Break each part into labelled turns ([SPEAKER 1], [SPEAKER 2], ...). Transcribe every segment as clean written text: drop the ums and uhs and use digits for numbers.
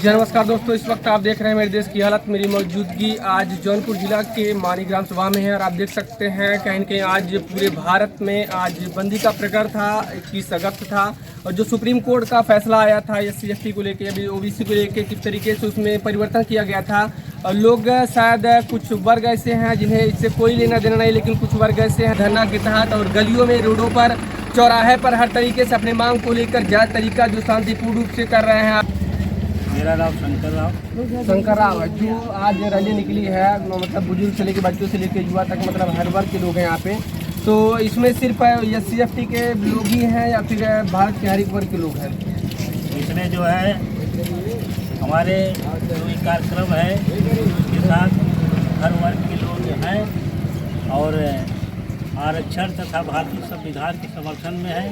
[SPEAKER 1] जी नमस्कार दोस्तों, इस वक्त आप देख रहे हैं मेरे देश की हालत। मेरी मौजूदगी आज जौनपुर जिला के मानी ग्राम सभा में है और आप देख सकते हैं कहीं न कहीं आज पूरे भारत में आज बंदी का प्रकार था। 21 अगस्त था और जो सुप्रीम कोर्ट का फैसला आया था SC/ST को लेकर, अभी OBC को लेकर किस तरीके से उसमें परिवर्तन किया गया था। और लोग शायद कुछ वर्ग ऐसे हैं जिन्हें इससे कोई लेना देना नहीं, लेकिन कुछ वर्ग ऐसे हैं धरना के तहत और गलियों में, रोडों पर, चौराहे पर हर तरीके से अपने मांग को लेकर जायज़ तरीका जो शांतिपूर्ण रूप से कर रहे हैं।
[SPEAKER 2] मेरा नाम
[SPEAKER 1] शंकर राव है। जो आज रैली निकली है, मतलब बुजुर्ग से लेकर बच्चों से लेकर युवा तक, मतलब हर वर्ग के लोग हैं यहाँ पे। तो इसमें सिर्फ SC/ST के लोग ही हैं या फिर भारत के हर एक वर्ग के लोग हैं?
[SPEAKER 2] इसमें जो है हमारे जो एक कार्यक्रम है उसके साथ हर वर्ग के लोग हैं और आरक्षण तथा भारतीय संविधान के समर्थन में है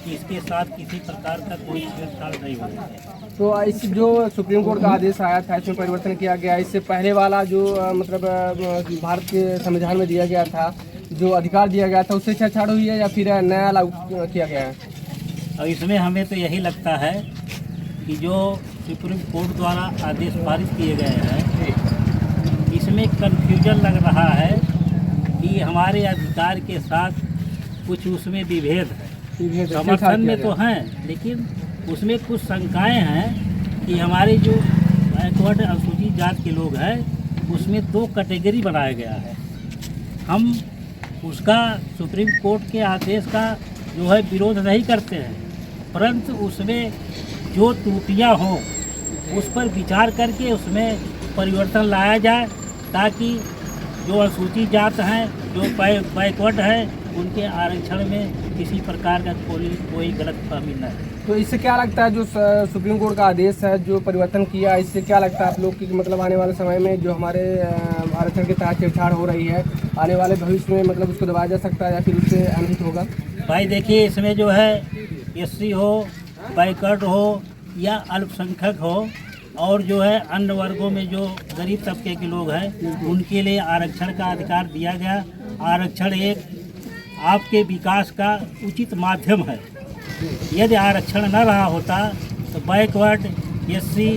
[SPEAKER 2] कि इसके साथ किसी प्रकार का कोई छेड़छाड़ नहीं होना है।
[SPEAKER 1] तो इस जो सुप्रीम कोर्ट का आदेश आया था, इसमें परिवर्तन किया गया। इससे पहले वाला जो मतलब भारत के संविधान में दिया गया था, जो अधिकार दिया गया था, उससे छेड़छाड़ हुई है या फिर नया लागू किया गया है?
[SPEAKER 2] और इसमें हमें तो यही लगता है कि जो सुप्रीम कोर्ट द्वारा आदेश पारित किए गए हैं, इसमें कन्फ्यूजन लग रहा है कि हमारे अधिकार के साथ कुछ उसमें विभेद है। समर्थन में तो हैं, लेकिन उसमें कुछ शंकाएं हैं कि हमारे जो बैकवर्ड अनुसूचित जात के लोग हैं उसमें 2 कैटेगरी बनाया गया है। हम उसका सुप्रीम कोर्ट के आदेश का जो है विरोध नहीं करते हैं, परंतु उसमें जो त्रुटियां हों उस पर विचार करके उसमें परिवर्तन लाया जाए, ताकि जो अनुसूचित जात हैं, जो बैकवर्ड हैं, उनके आरक्षण में किसी प्रकार का कोई गलतफहमी न है।
[SPEAKER 1] तो इससे क्या लगता है, जो सुप्रीम कोर्ट का आदेश है, जो परिवर्तन किया, इससे क्या लगता है आप लोग की, मतलब आने वाले समय में जो हमारे आरक्षण के तहत छेड़छाड़ हो रही है, आने वाले भविष्य में मतलब उसको दबाया जा सकता है या फिर उससे अनहित होगा?
[SPEAKER 2] भाई देखिए, इसमें जो है SC हो, बैकवर्ड हो या अल्पसंख्यक हो और जो है अन्य वर्गों में जो गरीब तबके के लोग हैं, उनके लिए आरक्षण का अधिकार दिया गया। आरक्षण एक आपके विकास का उचित माध्यम है। यदि आरक्षण न रहा होता तो बैकवर्ड, SC,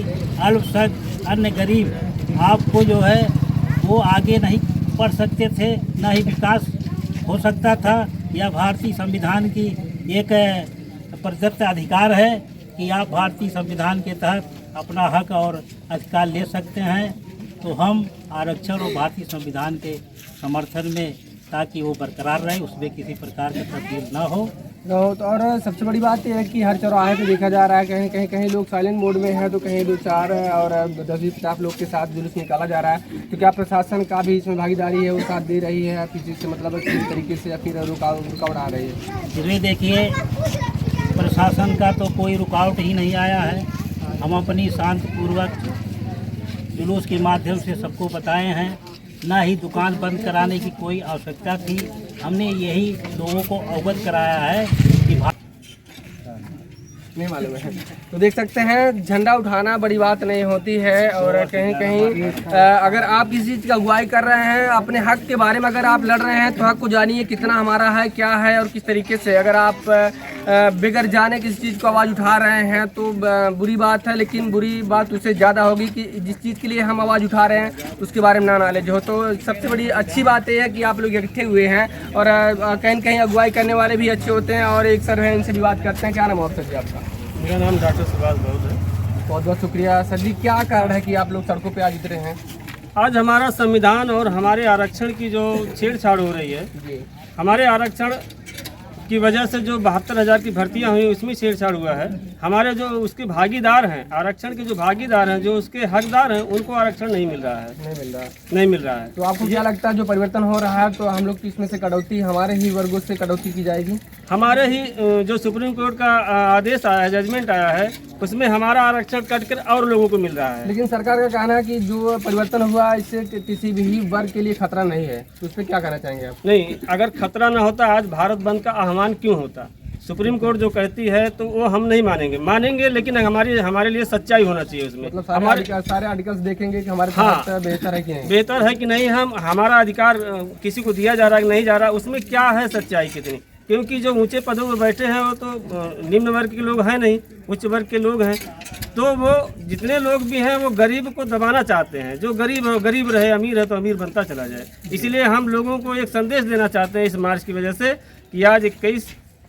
[SPEAKER 2] अल्पसंख्यक, अन्य गरीब आपको जो है वो आगे नहीं बढ़ सकते थे, न ही विकास हो सकता था। यह भारतीय संविधान की एक प्रदत्त अधिकार है कि आप भारतीय संविधान के तहत अपना हक और अधिकार ले सकते हैं। तो हम आरक्षण और भारतीय संविधान के समर्थन में, ताकि वो बरकरार रहे, उसमें किसी प्रकार का तब्दील ना हो।
[SPEAKER 1] तो और सबसे बड़ी बात यह है कि हर चौराहे पे देखा जा रहा है कहीं लोग साइलेंट मोड में हैं, तो कहीं 2-4 और 10-20-50 लोग के साथ जुलूस निकाला जा रहा है। तो क्या प्रशासन का भी इसमें भागीदारी है, वो साथ दे रही है किसी से, मतलब किस तरीके से, या फिर रुकावट आ रही है?
[SPEAKER 2] इसमें देखिए, प्रशासन का तो कोई रुकावट ही नहीं आया है। हम अपनी शांतिपूर्वक जुलूस के माध्यम से सबको बताए हैं, ना ही दुकान बंद कराने की कोई आवश्यकता थी। हमने यही लोगों को अवगत कराया है कि
[SPEAKER 1] नहीं मालूम है। तो देख सकते हैं, झंडा उठाना बड़ी बात नहीं होती है और कहीं अगर आप किसी चीज़ का अगुवाई कर रहे हैं, अपने हक के बारे में अगर आप लड़ रहे हैं, तो हक को जानिए कितना हमारा है, क्या है और किस तरीके से। अगर आप बगैर जाने किसी चीज़ को आवाज़ उठा रहे हैं तो बुरी बात है, लेकिन बुरी बात उससे ज़्यादा होगी कि जिस चीज़ के लिए हम आवाज़ उठा रहे हैं उसके बारे में ना नॉलेज हो। तो सबसे बड़ी अच्छी बात यह है कि आप लोग इकट्ठे हुए हैं और कहीं अगुवाई करने वाले भी अच्छे होते हैं। और एक सर हैं, इनसे भी बात करते हैं। क्या नाम है अफसर जी आपका?
[SPEAKER 3] मेरा नाम डॉक्टर सुभाष गौड़ है।
[SPEAKER 1] बहुत बहुत शुक्रिया सर जी। क्या कारण है कि आप लोग सड़कों पे आज उतरे हैं?
[SPEAKER 3] आज हमारा संविधान और हमारे आरक्षण की जो छेड़छाड़ हो रही है,
[SPEAKER 1] जी,
[SPEAKER 3] हमारे आरक्षण की वजह से जो 72,000 की भर्तियां हुई उसमें छेड़छाड़ हुआ है। हमारे जो उसके भागीदार हैं, आरक्षण के जो भागीदार हैं, जो उसके हकदार हैं, उनको आरक्षण नहीं मिल रहा है। नहीं मिल रहा है।
[SPEAKER 1] तो आपको क्या लगता है जो परिवर्तन हो रहा है, तो हम लोग की इसमें से कटौती, हमारे ही वर्गों से कटौती की जाएगी?
[SPEAKER 3] हमारे ही जो सुप्रीम कोर्ट का आदेश आया है, जजमेंट आया है, उसमें हमारा आरक्षण कटकर और लोगों को मिल रहा है।
[SPEAKER 1] लेकिन सरकार का कहना है कि जो परिवर्तन हुआ इससे किसी भी वर्ग के लिए खतरा नहीं है। तो उस पर क्या कहना चाहेंगे आप?
[SPEAKER 3] नहीं, अगर खतरा न होता आज भारत बंद का आह्वान क्यों होता? सुप्रीम कोर्ट जो कहती है तो वो हम नहीं मानेंगे, लेकिन हमारे लिए सच्चाई होना चाहिए उसमें।
[SPEAKER 1] मतलब सारे आर्टिकल्स देखेंगे कि हमारे
[SPEAKER 3] हाँ,
[SPEAKER 1] बेहतर है कि नहीं,
[SPEAKER 3] बेहतर है कि नहीं, हमारा अधिकार किसी को दिया जा रहा है कि नहीं जा रहा, उसमें क्या है सच्चाई कितनी। क्योंकि जो ऊंचे पदों पर बैठे हैं वो तो निम्न वर्ग के लोग हैं नहीं, उच्च वर्ग के लोग हैं। तो वो जितने लोग भी हैं वो गरीब को दबाना चाहते हैं। जो गरीब है गरीब रहे, अमीर है तो अमीर बनता चला जाए। इसलिए हम लोगों को एक संदेश देना चाहते हैं इस मार्च की वजह से कि आज 21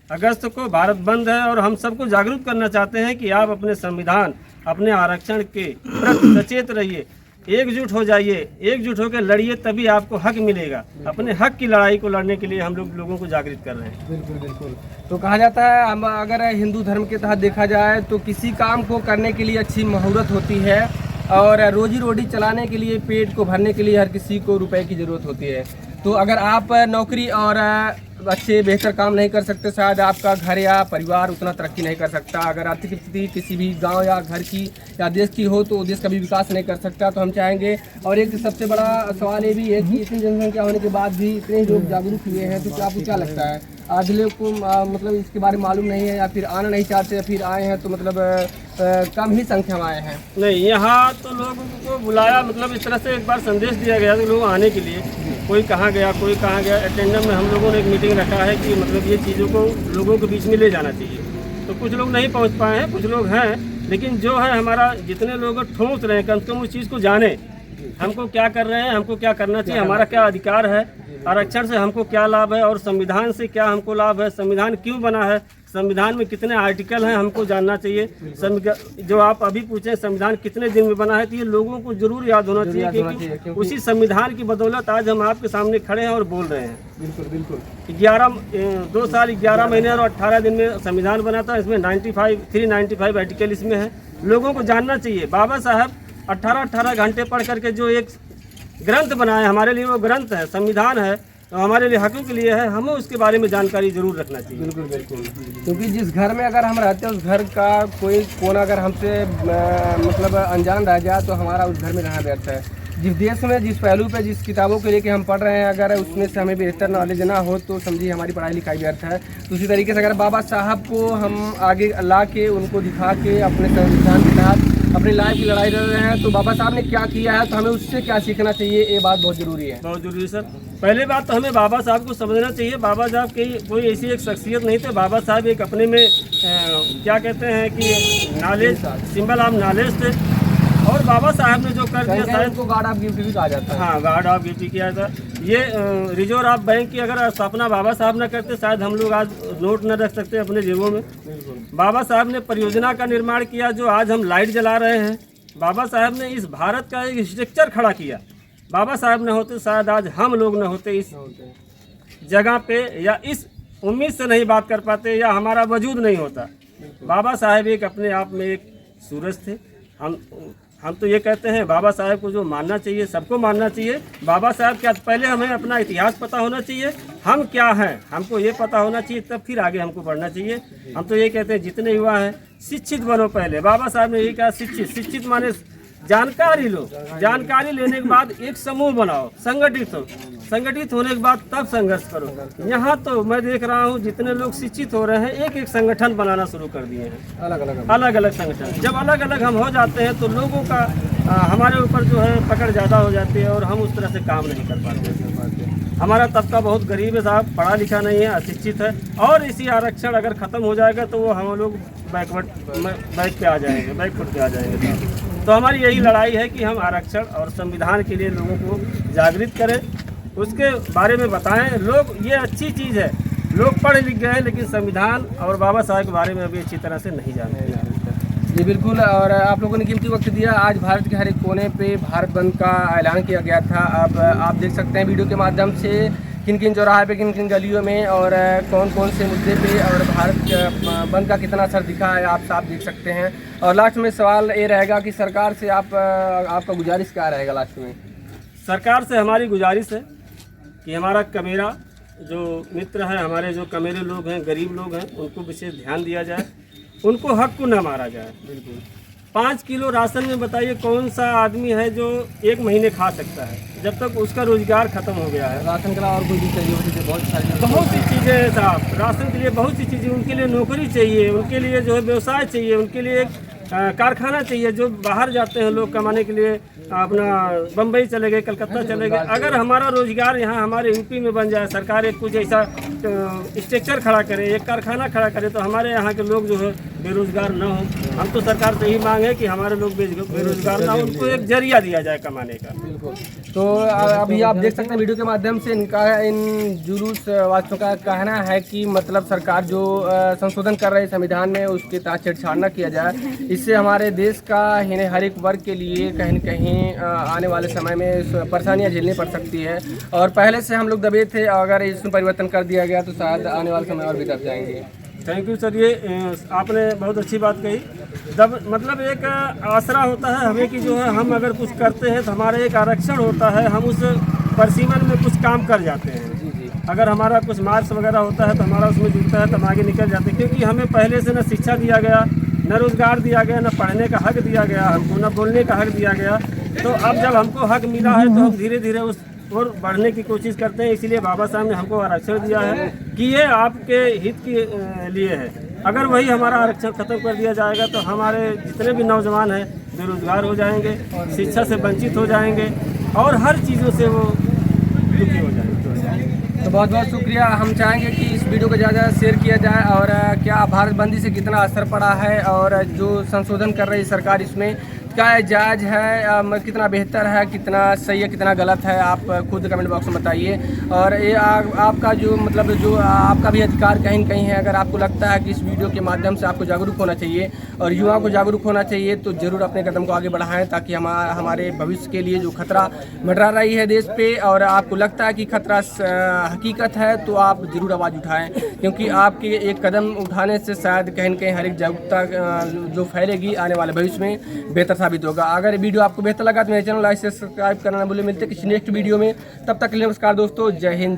[SPEAKER 3] अगस्त को भारत बंद है और हम सबको जागरूक करना चाहते हैं कि आप अपने संविधान, अपने आरक्षण के प्रति सचेत रहिए, एकजुट हो जाइए, एकजुट होकर लड़िए, तभी आपको हक मिलेगा। अपने हक की लड़ाई को लड़ने के लिए हम लोगों को जागृत कर रहे हैं।
[SPEAKER 1] बिल्कुल बिल्कुल। तो कहा जाता है हम अगर हिंदू धर्म के तहत देखा जाए तो किसी काम को करने के लिए अच्छी मुहूर्त होती है और रोजी रोटी चलाने के लिए, पेट को भरने के लिए हर किसी को रुपए की ज़रूरत होती है। तो अगर आप नौकरी और अच्छे बेहतर काम नहीं कर सकते, शायद आपका घर या परिवार उतना तरक्की नहीं कर सकता। अगर आर्थिक स्थिति किसी भी गांव या घर की या देश की हो तो देश का भी विकास नहीं कर सकता। तो हम चाहेंगे, और एक सबसे बड़ा सवाल ये भी है कि इतनी जनसंख्या होने के बाद भी इतने लोग जागरूक हुए हैं, तो क्या आपको क्या लगता है आज लोग को मतलब इसके बारे में मालूम नहीं है या फिर आना नहीं चाहते, या फिर आए हैं तो मतलब कम ही संख्या में आए हैं?
[SPEAKER 3] नहीं, यहाँ तो लोगों को बुलाया, मतलब इस तरह से एक बार संदेश दिया गया था लोग आने के लिए। कोई कहाँ गया, कोई कहाँ गया। अटेंडम में हम लोगों ने एक मीटिंग रखा है कि मतलब ये चीज़ों को लोगों के बीच में ले जाना चाहिए। तो कुछ लोग नहीं पहुँच पाए हैं, कुछ लोग हैं, लेकिन जो है हमारा जितने लोग ठोंस रहे हैं कम से कम उस चीज़ को जाने, हमको क्या कर रहे हैं, हमको क्या करना चाहिए, हमारा क्या अधिकार है, आरक्षण से हमको क्या लाभ है और संविधान से क्या हमको लाभ है, संविधान क्यों बना है, संविधान में कितने आर्टिकल हैं, हमको जानना चाहिए। जो आप अभी पूछे संविधान कितने दिन में बना है, तो ये लोगों को जरूर याद होना चाहिए क्योंकि उसी संविधान की बदौलत आज हम आपके सामने खड़े हैं और बोल रहे हैं।
[SPEAKER 1] बिल्कुल बिल्कुल।
[SPEAKER 3] 2 साल 11 महीने और 18 दिन में संविधान बना था। इसमें 395 आर्टिकल इसमें है। लोगों को जानना चाहिए। बाबा साहब 18 घंटे पढ़ करके जो एक ग्रंथ बनाए, हमारे लिए वो ग्रंथ है, संविधान है, तो हमारे लिए हकों के लिए है, हमें उसके बारे में जानकारी जरूर रखना चाहिए।
[SPEAKER 1] बिल्कुल बिल्कुल। क्योंकि जिस घर में अगर हम रहते हैं उस घर का कोई कोना अगर हमसे मतलब अनजान रह जाए तो हमारा उस घर में रहना व्यर्थ है। जिस देश में, जिस पहलू पे, जिस किताबों के लेके हम पढ़ रहे हैं, अगर उसमें से हमें बेहतर नॉलेज ना हो तो समझिए हमारी पढ़ाई लिखाई व्यर्थ है। तो उसी तरीके से अगर बाबा साहब को हम आगे ला के, उनको दिखा के अपने संविधान के तहत अपनी लाइफ की लड़ाई लड़ रहे हैं, तो बाबा साहब ने क्या किया है तो हमें उससे क्या सीखना चाहिए, ये बात बहुत ज़रूरी है।
[SPEAKER 3] बहुत ज़रूरी सर। पहले बात तो हमें बाबा साहब को समझना चाहिए। बाबा साहब की कोई ऐसी एक शख्सियत नहीं थे। बाबा साहब एक अपने में क्या कहते हैं कि नॉलेज, सिंबल ऑफ नॉलेज थे। और बाबा साहब ने जो कर दिया, शायद
[SPEAKER 1] को गार्ड ऑफ गिफ्ट भी कहा जाता है।
[SPEAKER 3] हाँ, गार्ड ऑफ गिफ्ट किया था। ये रिजर्व ऑफ बैंक की अगर स्थापना बाबा साहब न करते, शायद हम लोग आज नोट न रख सकते अपने जेबों में। बाबा साहब ने परियोजना का निर्माण किया, जो आज हम लाइट जला रहे हैं। बाबा साहब ने इस भारत का एक स्ट्रक्चर खड़ा किया। बाबा साहब न होते शायद आज हम लोग न होते इस जगह पे, या इस उम्मीद से नहीं बात कर पाते, या हमारा वजूद नहीं होता। बाबा साहब एक अपने आप में एक सूरज थे। हम तो ये कहते हैं बाबा साहब को जो मानना चाहिए, सबको मानना चाहिए। बाबा साहब क्या, पहले हमें अपना इतिहास पता होना चाहिए, हम क्या हैं हमको ये पता होना चाहिए, तब फिर आगे हमको बढ़ना चाहिए। हम तो ये कहते हैं जितने युवा हैं शिक्षित बनो पहले। बाबा साहब ने ये कहा शिक्षित माने जानकारी लो, जानकारी लेने के बाद एक समूह बनाओ, संगठित हो, संगठित होने के बाद तब संघर्ष करो। यहाँ तो मैं देख रहा हूँ जितने लोग शिक्षित हो रहे हैं एक संगठन बनाना शुरू कर दिए हैं, अलग अलग संगठन। जब अलग अलग हम हो जाते हैं तो लोगों का हमारे ऊपर जो है पकड़ ज़्यादा हो जाती है और हम उस तरह से काम नहीं कर पाते। हमारा तबका बहुत गरीब है साहब, पढ़ा लिखा नहीं है, अशिक्षित है। और इसी आरक्षण अगर ख़त्म हो जाएगा तो वो हम लोग बैक पे आ जाएंगे, बैकफुट पे आ जाएंगे। तो हमारी यही लड़ाई है कि हम आरक्षण और संविधान के लिए लोगों को जागृत करें, उसके बारे में बताएं। लोग, ये अच्छी चीज़ है, लोग पढ़ लिख गए हैं लेकिन संविधान और बाबा साहब के बारे में अभी अच्छी तरह से नहीं जानते।
[SPEAKER 1] जी बिल्कुल। और आप लोगों ने कीमती वक्त दिया। आज भारत के हर एक कोने पे भारत बंद का ऐलान किया गया था। अब आप देख सकते हैं वीडियो के माध्यम से किन किन चौराहे पे, किन किन गलियों में और कौन कौन से मुद्दे पे और भारत बंद का कितना असर दिखा है, आप साफ देख सकते हैं। और लास्ट में सवाल ये रहेगा कि सरकार से आपका गुजारिश क्या रहेगा लास्ट में?
[SPEAKER 3] सरकार से हमारी गुजारिश है कि हमारा कमेरा जो मित्र हैं, हमारे जो कमेरे लोग हैं, गरीब लोग हैं, उनको विशेष ध्यान दिया जाए, उनको हक को न मारा जाए। बिल्कुल 5 किलो राशन में बताइए कौन सा आदमी है जो 1 महीने खा सकता है, जब तक उसका रोजगार खत्म हो गया है।
[SPEAKER 1] राशन के अलावा और कोई भी चाहिए होती है,
[SPEAKER 3] बहुत सी चीज़ें हैं साहब। राशन के लिए बहुत सी चीज़ें, उनके लिए नौकरी चाहिए, उनके लिए जो है व्यवसाय चाहिए, उनके लिए एक कारखाना चाहिए। जो बाहर जाते हैं लोग कमाने के लिए, अपना बम्बई चले गए, कलकत्ता चले गए। अगर हमारा रोजगार यहाँ हमारे यूपी में बन जाए, सरकार एक कुछ ऐसा स्ट्रक्चर खड़ा करे, एक कारखाना खड़ा करे, तो हमारे यहाँ के लोग जो है बेरोजगार न हो। हम तो सरकार से यही मांग है कि हमारे लोग बेरोजगार ना हो, उनको एक जरिया दिया जाए कमाने का।
[SPEAKER 1] तो अभी आप देख सकते हैं वीडियो के माध्यम से इन जुलूस वासियों का कहना है कि मतलब सरकार जो संशोधन कर रही है संविधान में, उसके तहत छेड़छाड़ न किया जाए। इससे हमारे देश का हर एक वर्ग के लिए कहीं न कहीं आने वाले समय में परेशानियां झेलनी पड़ सकती है। और पहले से हम लोग दबे थे, अगर इसमें परिवर्तन कर दिया गया तो शायद आने वाले समय और भी दब जाएंगे।
[SPEAKER 3] थैंक यू सर, ये आपने बहुत अच्छी बात कही। मतलब एक आसरा होता है हमें कि जो है हम अगर कुछ करते हैं तो हमारा एक आरक्षण होता है, हम उस परिसीमन में कुछ काम कर जाते हैं। अगर हमारा कुछ मार्क्स वगैरह होता है तो हमारा उसमें जुड़ता है तो हम आगे निकल जाते हैं, क्योंकि हमें पहले से न शिक्षा दिया गया, न रोजगार दिया गया, न पढ़ने का हक दिया गया हमको, न बोलने का हक दिया गया। तो अब जब हमको हक मिला है तो हम धीरे धीरे उस और बढ़ने की कोशिश करते हैं। इसीलिए बाबा साहब ने हमको आरक्षण दिया है कि ये आपके हित के लिए है। अगर वही हमारा आरक्षण खत्म कर दिया जाएगा तो हमारे जितने भी नौजवान हैं बेरोजगार हो जाएंगे, शिक्षा से वंचित हो जाएंगे और हर चीज़ों से वो दुखी हो जाएंगे।
[SPEAKER 1] तो बहुत बहुत शुक्रिया। हम चाहेंगे कि इस वीडियो को ज़्यादा शेयर किया जाए और क्या भारत बंदी से कितना असर पड़ा है और जो संशोधन कर रही सरकार इसमें क्या जायज़ है, कितना बेहतर है, कितना सही है, कितना गलत है, आप खुद कमेंट बॉक्स में बताइए। और ये आपका जो मतलब जो आपका भी अधिकार कहीं न कहीं है। अगर आपको लगता है कि इस वीडियो के माध्यम से आपको जागरूक होना चाहिए और युवाओं को जागरूक होना चाहिए, तो ज़रूर अपने कदम को आगे बढ़ाएं, ताकि हमारे भविष्य के लिए जो खतरा मंडरा रही है देश पे, और आपको लगता है कि खतरा हकीकत है, तो आप ज़रूर आवाज़ उठाएं, क्योंकि आपके एक कदम उठाने से शायद कहीं न कहीं हर एक जागरूकता जो फैलेगी आने वाले भविष्य में बेहतर साबित होगा। अगर वीडियो आपको बेहतर लगा तो मेरे चैनल लाइक से सब्सक्राइब करना ना भूलें। मिलते हैं किसी नेक्स्ट वीडियो में, तब तक के लिए नमस्कार दोस्तों, जय हिंद।